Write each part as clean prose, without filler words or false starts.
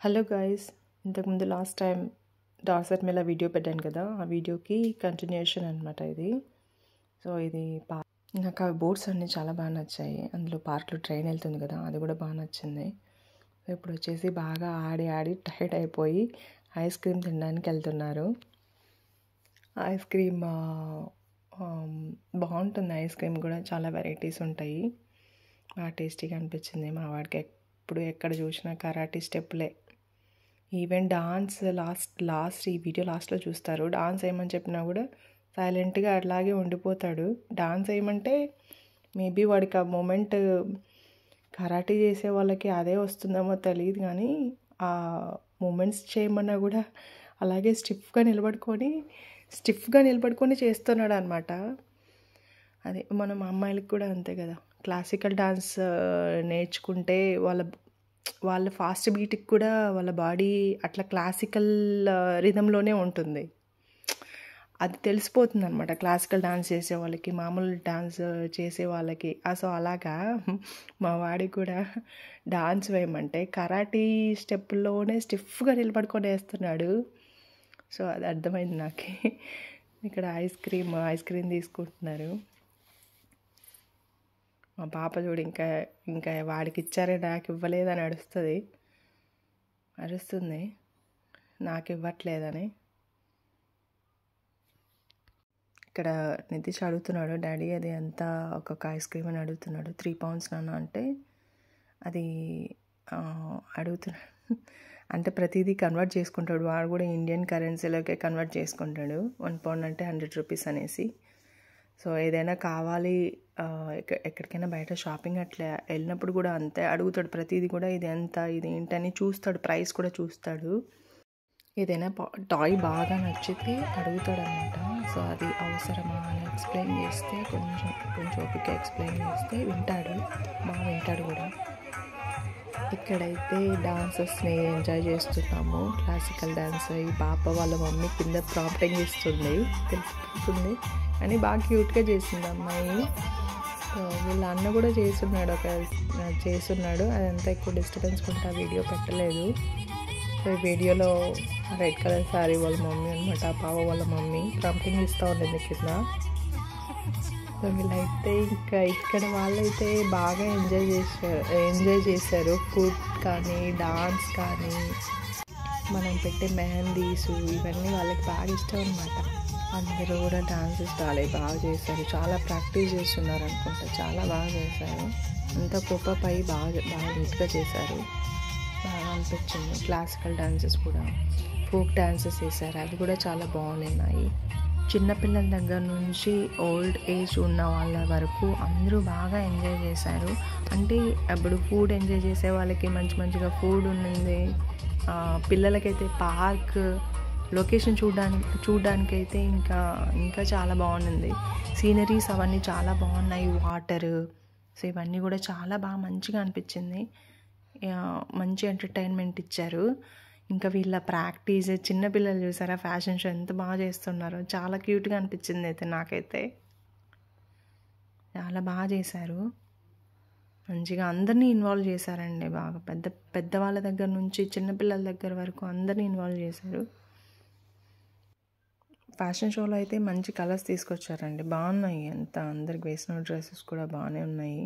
Hello guys, ఇంతకుముందు last time డార్సెట్ Mela video పెట్టాను కదా, ఆ వీడియోకి కంటిన్యూషన్ అనమాట ఇది. సో ఇది నాకు ఆ బోట్స్ అన్నీ చాలా బాగా నచ్చాయి. అందులో పార్క్లో ట్రైన్ వెళ్తుంది కదా, అది కూడా బాగా నచ్చింది. ఇప్పుడు వచ్చేసి బాగా ఆడి ఆడి టైర్డ్ అయిపోయి ఐస్ క్రీమ్ తినడానికి వెళ్తున్నారు. ఐస్ క్రీమ్ బాగుంటుంది. ఐస్ క్రీమ్ కూడా చాలా వెరైటీస్ ఉంటాయి. బాగా టేస్టీగా అనిపించింది. మా వాడికి ఎప్పుడు ఎక్కడ చూసినా కరాటీ స్టెప్పులే. ఈవెన్ డాన్స్ లాస్ట్ ఈ వీడియో లాస్ట్లో చూస్తారు. డాన్స్ వేయమని చెప్పినా కూడా సైలెంట్గా అట్లాగే ఉండిపోతాడు. డాన్స్ వేయమంటే మేబీ వాడికి ఆ మూమెంట్ కరాటీ చేసే వాళ్ళకి అదే వస్తుందేమో తెలియదు, కానీ ఆ మూమెంట్స్ చేయమన్నా కూడా అలాగే స్టిఫ్గా నిలబడుకొని చేస్తున్నాడు అనమాట. అదే మనం అమ్మాయిలకు కూడా అంతే కదా, క్లాసికల్ డాన్స్ నేర్చుకుంటే వాళ్ళ ఫాస్ట్ బీట్కి కూడా వాళ్ళ బాడీ అట్లా క్లాసికల్ రిథంలోనే ఉంటుంది. అది తెలిసిపోతుంది అనమాట క్లాసికల్ డాన్స్ చేసే వాళ్ళకి, మామూలు డాన్స్ చేసే వాళ్ళకి. సో అలాగా మా వాడికి కూడా డాన్స్ వేయమంటే కరాటీ స్టెప్లోనే స్టిఫ్గా నిలబడుకొని వేస్తున్నాడు. సో అది అర్థమైంది నాకు. ఇక్కడ ఐస్ క్రీమ్ తీసుకుంటున్నారు. మా పాప చూడు ఇంకా వాడికి ఇచ్చారే నాకు ఇవ్వలేదని అరుస్తుంది నాకు ఇవ్వట్లేదని. ఇక్కడ నితీష్ అడుగుతున్నాడు, డాడీ అది ఎంత ఒక్కొక్క ఐస్ క్రీమ్ అని అడుగుతున్నాడు. 3 pounds నాన్న అంటే అది అడుగుతున్నాడు. అంటే ప్రతిదీ కన్వర్ట్ చేసుకుంటాడు వాడు కూడా, ఇండియన్ కరెన్సీలోకే కన్వర్ట్ చేసుకుంటాడు. 1 pound అంటే 100 rupees అనేసి. సో ఏదైనా కావాలి, ఎక్కడికైనా బయట షాపింగ్ అట్లా వెళ్ళినప్పుడు కూడా అంతే అడుగుతాడు. ప్రతిదీ కూడా ఇది ఎంత, ఇది ఏంటని చూస్తాడు, ప్రైస్ కూడా చూస్తాడు. ఏదైనా టాయ్ బాగా నచ్చితే అడుగుతాడు అనమాట. సో అది అవసరమా అని ఎక్స్ప్లెయిన్ చేస్తే కొంచెం ఓపిక ఎక్స్ప్లెయిన్ చేస్తే బాగా వింటాడు కూడా. ఇక్కడైతే డాన్సెస్ని ఎంజాయ్ చేస్తున్నాము, క్లాసికల్ డాన్స్. ఈ పాప వాళ్ళ మమ్మీ కింద ప్రాంప్టింగ్ ఇస్తుంది, తెలిసిపోతుంది. అని బాగా క్యూట్గా చేసింది అమ్మాయి. వీళ్ళ అన్న కూడా చేస్తున్నాడు. అదంతా ఎక్కువ డిస్టర్బెన్స్ ఉంటే వీడియో పెట్టలేదు. సో ఈ వీడియోలో రెడ్ కలర్ శారీ వాళ్ళ మమ్మీ అనమాట, పాప వాళ్ళ మమ్మీ ప్రాంప్టింగ్ ఇస్తూ ఉండేది కింద. సో వీళ్ళైతే ఇంకా ఇక్కడ వాళ్ళైతే బాగా ఎంజాయ్ చేశారు. ఫుడ్ కానీ, డాన్స్ కానీ, మనం పెట్టే మెహందీస్ ఇవన్నీ వాళ్ళకి బాగా ఇష్టం అనమాట. అందరూ కూడా డాన్సెస్ బాగా చేశారు. చాలా ప్రాక్టీస్ చేస్తున్నారు అనుకుంటా, చాలా బాగా చేశారు. అంతా కుప్పపై బాగా నీట్గా చేశారు. బాగా అనిపించింది. క్లాసికల్ డాన్సెస్ కూడా, ఫోక్ డాన్సెస్ చేశారు, అవి కూడా చాలా బాగున్నాయి. చిన్నపిల్లల దగ్గర నుంచి ఓల్డ్ ఏజ్ ఉన్న వాళ్ళ వరకు అందరూ బాగా ఎంజాయ్ చేశారు. అంటే అప్పుడు ఫుడ్ ఎంజాయ్ చేసే వాళ్ళకి మంచిగా ఫుడ్ ఉన్నింది. పిల్లలకైతే పార్క్ లొకేషన్ చూడడానికైతే ఇంకా చాలా బాగుంది. సీనరీస్ అవన్నీ చాలా బాగున్నాయి. వాటర్, సో ఇవన్నీ కూడా చాలా బాగా మంచిగా అనిపించింది. మంచి ఎంటర్టైన్మెంట్ ఇచ్చారు. ఇంకా వీళ్ళ ప్రాక్టీస్, చిన్నపిల్లలు చూసారా ఫ్యాషన్ షో ఎంత బాగా చేస్తున్నారో, చాలా క్యూట్గా అనిపించింది. అయితే నాకైతే చాలా బాగా చేశారు. మంచిగా అందరినీ ఇన్వాల్వ్ చేశారండి. బాగా పెద్దవాళ్ళ దగ్గర నుంచి చిన్నపిల్లల దగ్గర వరకు అందరినీ ఇన్వాల్వ్ చేశారు. ఫ్యాషన్ షోలో అయితే మంచి కలర్స్ తీసుకొచ్చారండి, బాగున్నాయి. అందరికి వేసిన డ్రెస్సెస్ కూడా బాగానే ఉన్నాయి.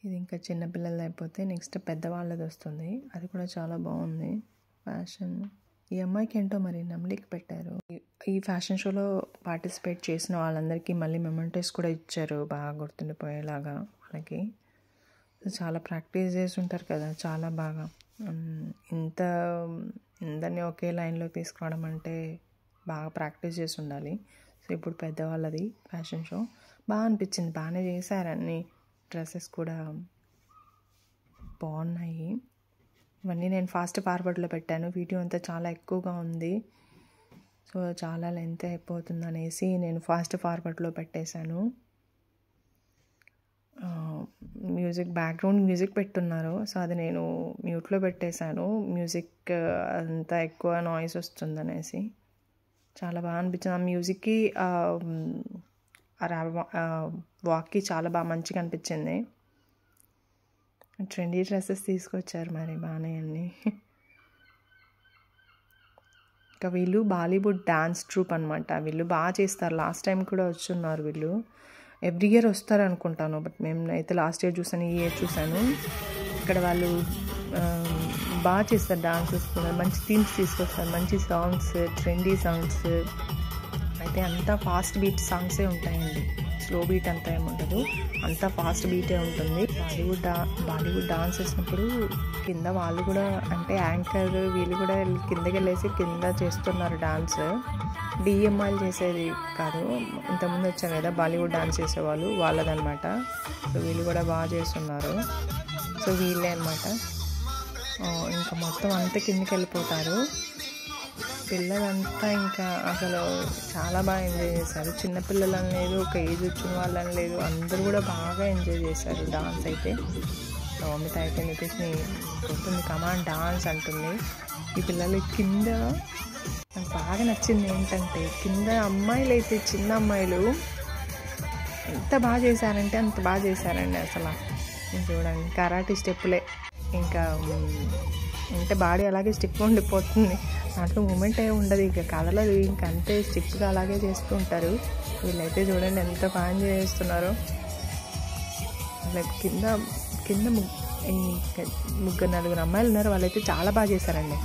ఇది ఇంకా చిన్నపిల్లలు అయిపోతే నెక్స్ట్ పెద్దవాళ్ళది వస్తుంది, అది కూడా చాలా బాగుంది ఫ్యాషన్. ఈ అమ్మాయికి ఏంటో మరి నెమలికి పెట్టారు. ఈ ఫ్యాషన్ షోలో పార్టిసిపేట్ చేసిన వాళ్ళందరికీ మళ్ళీ మెమెంటోస్ కూడా ఇచ్చారు, బాగా గుర్తుండిపోయేలాగా వాళ్ళకి. చాలా ప్రాక్టీస్ చేసి ఉంటారు కదా, చాలా బాగా. అందరినీ ఒకే లైన్లో తీసుకురావడం అంటే బాగా ప్రాక్టీస్ చేసి ఉండాలి. సో ఇప్పుడు పెద్దవాళ్ళది ఫ్యాషన్ షో బాగా అనిపించింది. బాగానే చేశారు. అన్ని డ్రెస్సెస్ కూడా బాగున్నాయి. ఇవన్నీ నేను ఫాస్ట్ ఫార్వర్డ్లో పెట్టాను. వీడియో అంతా చాలా ఎక్కువగా ఉంది, సో చాలా లెంత్ అయిపోతుంది అనేసి నేను ఫాస్ట్ ఫార్వర్డ్లో పెట్టేశాను. బ్యాక్గ్రౌండ్ మ్యూజిక్ పెట్టున్నారు, సో అది నేను మ్యూట్లో పెట్టేశాను. మ్యూజిక్ అంతా ఎక్కువ నాయిస్ వస్తుందనేసి. చాలా బాగా అనిపించింది. ఆ మ్యూజిక్కి వాక్కి చాలా బాగా మంచిగా అనిపించింది. ట్రెండీ డ్రెస్సెస్ తీసుకొచ్చారు మరి బాగానే అన్నీ. ఇంకా వీళ్ళు బాలీవుడ్ డాన్స్ ట్రూప్ అనమాట. వీళ్ళు బాగా చేస్తారు. లాస్ట్ టైం కూడా వచ్చున్నారు వీళ్ళు. ఎవ్రీ ఇయర్ వస్తారు అనుకుంటాను, బట్ మేము అయితే లాస్ట్ ఇయర్ చూసాను, ఈ ఇయర్ చూసాను. ఇక్కడ వాళ్ళు బాగా చేస్తారు డాన్సెస్ కూడా. మంచి థీమ్స్ తీసుకొస్తారు, మంచి సాంగ్స్, ట్రెండీ సాంగ్స్. అయితే అంతా ఫాస్ట్ బీట్ సాంగ్సే ఉంటాయండి, స్లో బీట్ అంతా ఏముండదు, అంతా ఫాస్ట్ బీటే ఉంటుంది. బాలీవుడ్ డాన్స్ చేసినప్పుడు కింద వాళ్ళు కూడా, అంటే యాంకర్ వీళ్ళు కూడా కిందకి వెళ్ళేసి కింద చేస్తున్నారు డాన్స్. డిఎంఐలు చేసేది కాదు, ఇంతకుముందు వచ్చాను కదా బాలీవుడ్ డాన్స్ చేసేవాళ్ళు, వాళ్ళదనమాట. సో వీళ్ళు కూడా బాగా చేస్తున్నారు. సో వీళ్ళే అనమాట. ఇంకా మొత్తం అంతా కిందకి వెళ్ళిపోతారు పిల్లలంతా. ఇంకా అసలు చాలా బాగా ఎంజాయ్ చేశారు. చిన్నపిల్లలని లేదు, ఒక ఏజ్ వచ్చిన వాళ్ళని లేదు, అందరూ కూడా బాగా ఎంజాయ్ చేశారు డాన్స్ అయితే. మమ్మీతో అయితే నితీష్ని కొడుతుంది, కమాన్ డాన్స్ అంటుంది. ఈ పిల్లలు కింద నాకు బాగా నచ్చింది ఏంటంటే, కింద అమ్మాయిలు అయితే చిన్న అమ్మాయిలు ఎంత బాగా చేశారంటే అంత బాగా చేశారండి అసలు. చూడండి కరాటే స్టెప్పులే, ఇంకా అంటే బాడీ అలాగే స్టిప్ ఉండిపోతుంది, దాంట్లో మూమెంట్ ఏ ఉండదు, ఇక కదలదు, ఇంక అంతే స్టిప్గా అలాగే చేస్తూ ఉంటారు. వీళ్ళైతే చూడండి ఎంత బాగా చేస్తున్నారో. కింద ముగ్గురు 4 అమ్మాయిలు ఉన్నారు, వాళ్ళైతే చాలా బాగా చేశారండి.